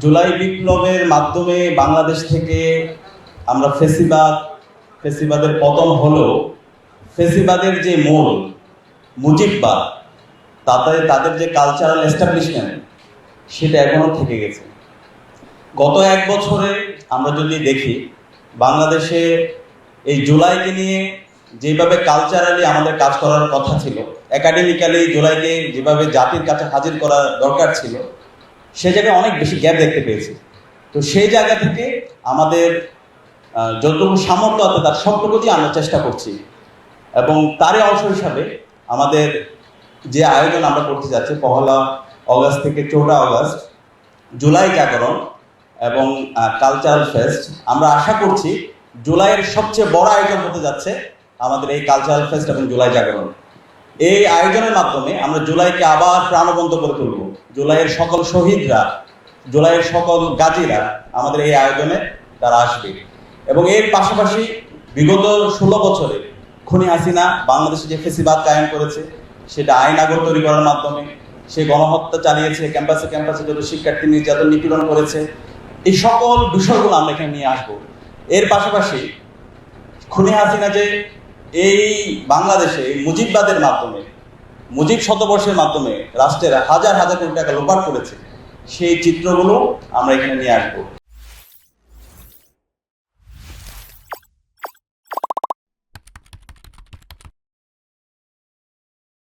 জুলাই বিপ্লবের মাধ্যমে বাংলাদেশ থেকে আমরা ফেসিবাদের পতন হলেও ফেসিবাদের যে মূল মুজিববাদ, তাদের যে কালচারাল এস্টাবলিশমেন্ট, সেটা এখনো থেকে গেছে। গত এক বছরে আমরা যদি দেখি, বাংলাদেশে এই জুলাইকে নিয়ে যেভাবে কালচারালি আমাদের কাজ করার কথা ছিল, একাডেমিক্যালি জুলাইকে যেভাবে জাতির কাছে হাজির করা দরকার ছিল, সে জায়গায় অনেক বেশি গ্যাপ দেখতে পেয়েছি। তো সেই জায়গা থেকে আমাদের যতটুকু সামর্থ্য আছে তার সবটুকু দিয়ে আমরা চেষ্টা করছি, এবং তারই অংশ হিসাবে আমাদের যে আয়োজন আমরা করতে যাচ্ছি 1 অগস্ট থেকে 4 অগস্ট, জুলাই জাগরণ এবং কালচারাল ফেস্ট। আমরা আশা করছি জুলাইয়ের সবচেয়ে বড় আয়োজন হতে যাচ্ছে আমাদের এই কালচারাল ফেস্ট এবং জুলাই জাগরণ। এই আয়োজনের মাধ্যমে আমরা জুলাইকে আবার প্রাণবন্ত করে তুলব। জুলাইয়ের সকল শহীদরা, জুলাইয়ের সকল গাজীরা আমাদের এই আয়োজনে তারা আসবে। এবং এর পাশাপাশি বিগত 16 বছরে খুনি হাসিনা বাংলাদেশে যে ফেসিবাদ কায়েম করেছে, সেটা আইনাগর তৈরি করার মাধ্যমে সে গণহত্যা চালিয়েছে, ক্যাম্পাসে যত শিক্ষার্থী নির্যাতন নিপীড়ন করেছে, এই সকল বিষয়গুলো আমরা এখানে নিয়ে আসবো। এর পাশাপাশি খুনি হাসিনা যে এই বাংলাদেশে মুজিববাদের মাধ্যমে, মুজিব শতবর্ষের মাধ্যমে রাষ্ট্রের হাজার হাজার কোটি টাকা লোপাট করেছে, সেই চিত্রগুলো আমরা এখানে নিয়ে আসবো।